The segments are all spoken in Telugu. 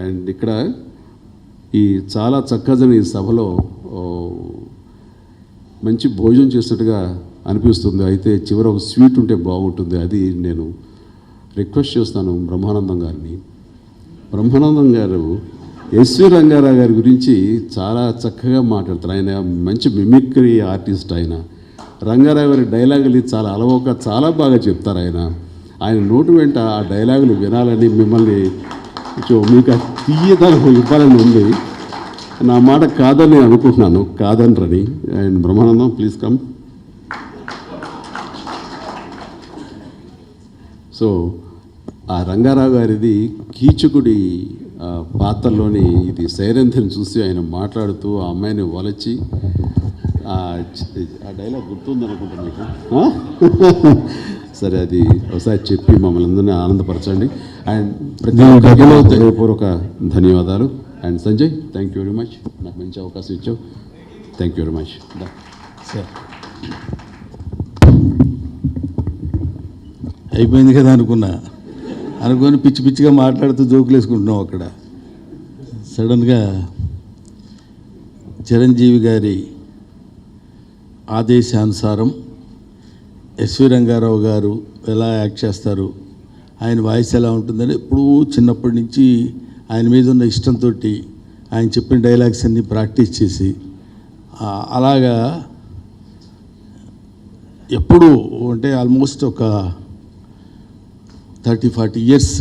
అండ్ ఇక్కడ ఈ చాలా చక్కగా ఈ సభలో మంచి భోజనం చేసినట్టుగా అనిపిస్తుంది. అయితే చివర ఒక స్వీట్ ఉంటే బాగుంటుంది. అది నేను రిక్వెస్ట్ చేస్తాను బ్రహ్మానందం గారిని. బ్రహ్మానందం గారు ఎస్వి రంగారావు గారి గురించి చాలా చక్కగా మాట్లాడతారు. ఆయన మంచి మిమిక్రీ ఆర్టిస్ట్. ఆయన రంగారావు గారి డైలాగులు చాలా అలవోక చాలా బాగా చెప్తారు. ఆయన నోటు వెంట ఆ డైలాగులు వినాలని మిమ్మల్ని మీకు ఆ తీయదనం ఇవ్వాలని ఉంది. నా మాట కాదని అనుకుంటున్నాను, కాదనరని. And Brahmanandam please come. So ఆ రంగారావు గారిది కీచకుడి పాత్రలోని ఇది సైరంధ్రిని చూసి ఆయన మాట్లాడుతూ ఆ అమ్మాయిని వలచి ఆ డైలాగ్ గుర్తుంది అనుకుంటా మీకు. సరే, అది ఒకసారి చెప్పి మమ్మల్ని అందరినీ ఆనందపరచండి. అండ్ ప్రతి ఒక్కరికి హృదయపూర్వక ధన్యవాదాలు. And Sanjay, thank you very much, నాకు మంచి అవకాశం ఇచ్చావు. Thank you very much. Sir అయిపోయింది కదా అనుకొని పిచ్చి పిచ్చిగా మాట్లాడుతూ జోకులు వేసుకుంటున్నాం. అక్కడ సడన్గా చిరంజీవి గారి ఆదేశానుసారం ఎస్వి రంగారావు గారు ఎలా యాక్ట్ చేస్తారు, ఆయన వాయిస్ ఎలా ఉంటుందని ఎప్పుడూ చిన్నప్పటి నుంచి ఆయన మీద ఉన్న ఇష్టంతో ఆయన చెప్పిన డైలాగ్స్ అన్నీ ప్రాక్టీస్ చేసి అలాగా ఎప్పుడు అంటే ఆల్మోస్ట్ ఒక 30-40 ఇయర్స్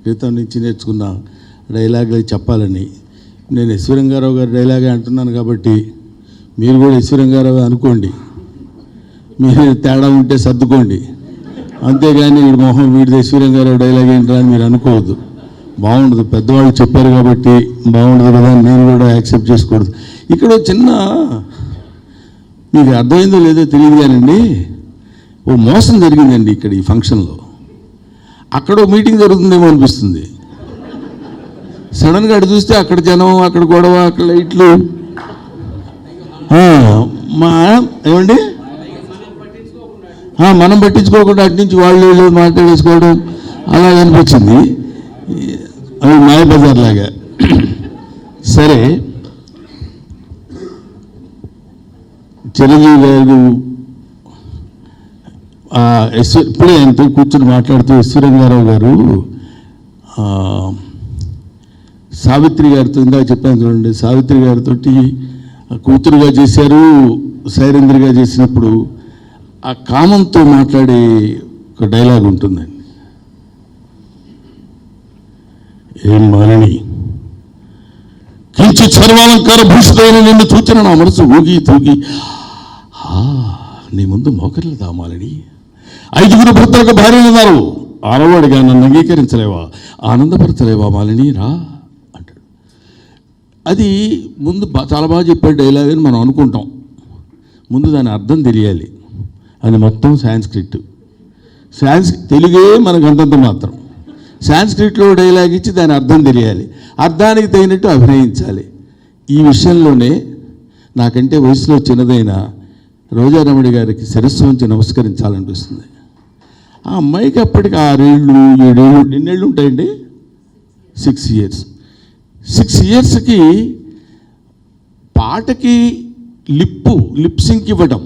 క్రితం నుంచి నేర్చుకున్న డైలాగులు చెప్పాలని. నేను ఎస్వి రంగారావు గారి డైలాగే అంటున్నాను కాబట్టి మీరు కూడా ఎస్వి రంగారావు అనుకోండి, మీరు తేడా ఉంటే సర్దుకోండి. అంతేగాని వీడి మొహం వీడిది ఎస్వి రంగారావు డైలాగ్ ఏంటా అని మీరు అనుకోవద్దు. బాగుండదు, పెద్దవాళ్ళు చెప్పారు కాబట్టి బాగుండదు కదా నేను కూడా యాక్సెప్ట్ చేసుకోకూడదు. ఇక్కడ చిన్న మీకు అర్థమైందో లేదో తెలియదు కానండి, ఓ మోసం జరిగిందండి ఇక్కడ ఈ ఫంక్షన్లో. అక్కడ మీటింగ్ జరుగుతుందేమో అనిపిస్తుంది. సడన్గా అటు చూస్తే అక్కడ జనం, అక్కడ గొడవ, అక్కడ లైట్లు. ఏమండి మనం పట్టించుకోకుండా అటు నుంచి వాళ్ళు మాట్లాడేసుకోవడం అలా అనిపించింది. అవి మాయబజార్ లాగా. సరే, చిరంజీవి గారు ఇప్పుడే ఆయనతో కూర్చొని మాట్లాడుతూ ఎస్వి రంగారావు గారు సావిత్రి గారితో ఇందాక చెప్పాను చూడండి, సావిత్రి గారితో కూతురుగా చేశారు, సైరేంద్రగా చేసినప్పుడు ఆ కామంతో మాట్లాడే ఒక డైలాగ్ ఉంటుందండి. ఏం మాలిని, కించిత్ సర్వాలంకార భూషితమైన నిన్ను చూచిన నా మనసు ఊగి తూగి నీ ముందు మోకర్లేదా మాలిని? 5 భర్తలకు భార్యలు ఉన్నారు, 6వాడిగా నన్ను అంగీకరించలేవా, ఆనందపరచలేవా మాలిని రా అంటాడు. అది ముందు చాలా బాగా చెప్పే డైలాగ్ అని మనం అనుకుంటాం. ముందు దాని అర్థం తెలియాలి. అది మొత్తం సాంస్క్రిట్. తెలుగే మనకు అంతంత మాత్రం. సాంస్క్రిట్లో డైలాగ్ ఇచ్చి దాని అర్థం తెలియాలి, అర్థానికి తగినట్టు అభినయించాలి. ఈ విషయంలోనే నాకంటే వయసులో చిన్నదైన రోజారమణి గారికి శిరస్సు ఉంచి నమస్కరించాలనిపిస్తుంది. ఆ అమ్మాయికి అప్పటికి 6 ఏళ్ళు 7 ఏళ్ళు ఎన్నేళ్ళు ఉంటాయండి? 6 ఇయర్స్. 6 ఇయర్స్కి పాటకి లిప్సింక్ ఇవ్వడం,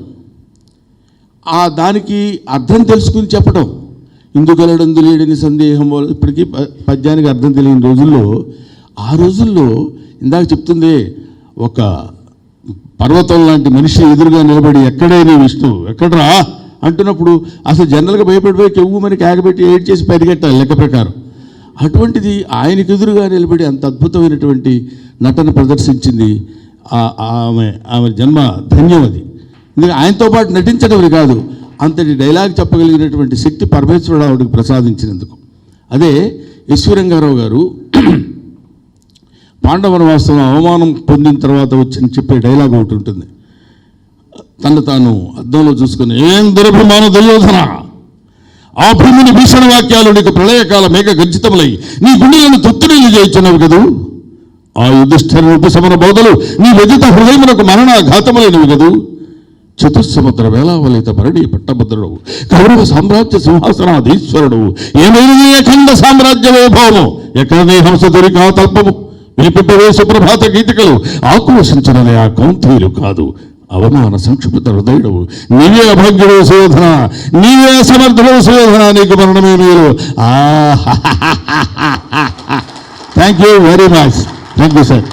దానికి అర్థం తెలుసుకుని చెప్పడం, ఇందుకలడందు లేడని సందేహం. ఇప్పటికీ పద్యానికి అర్థం తెలియని రోజుల్లో, ఆ రోజుల్లో ఇందాక చెప్తుంది, ఒక పర్వతం లాంటి మనిషి ఎదురుగా నిలబడి ఎక్కడైనా విష్ణు ఎక్కడరా అంటున్నప్పుడు అసలు జనరల్గా భయపడిపోయి కెవ్వు మనకి ఆగబెట్టి ఏడ్ చేసి పరిగెట్టాలి లెక్క ప్రకారం. అటువంటిది ఆయనకు ఎదురుగా నిలబడి అంత అద్భుతమైనటువంటి నటన ప్రదర్శించింది. ఆమె జన్మ ధన్యం. అది ఎందుకంటే ఆయనతో పాటు నటించడం కాదు, అంతటి డైలాగ్ చెప్పగలిగినటువంటి శక్తి పరమేశ్వరుడు ఆవిడకి ప్రసాదించినందుకు. అదే ఎస్వి రంగారావు గారు పాండవనవాసం అవమానం పొందిన తర్వాత వచ్చి చెప్పే డైలాగ్ ఒకటి ఉంటుంది. తను తాను అద్దంలో చూసుకుని, ఏం దురభిమాన దుర్యోధన, ఆ భూమిని భీషణ వాక్యాలు నీకు ప్రళయకాల మేఘ గర్జితములై నీ గుండెలను తొత్తునీళ్ళు చేయించున్నవి కదూ, ఆ యుధిష్ఠిర ఉపశమన బోధలు నీ వ్యధిత హృదయమునకు మరణాఘాతములైనవి కదూ, చతుస్సముద్ర వేలావలిత భరణి పట్టభద్రుడు కౌరవ సామ్రాజ్య సింహాసనాధీశ్వరుడు ఏమైనది అఖండ సామ్రాజ్య వైభవము ఎక్కడనే హంస దొరికా తల్పము వినిపింపవే సుప్రభాత గీతికలు ఆక్రోశించినది ఆ కౌంతీలు కాదు అవమాన సంక్షిప్త హృదయుడు నీవే అభాగ్యుడు సుయోధన నీవే అసమర్థుడు సుయోధన నీకు మరణమే మీరు thank you very much thank you sir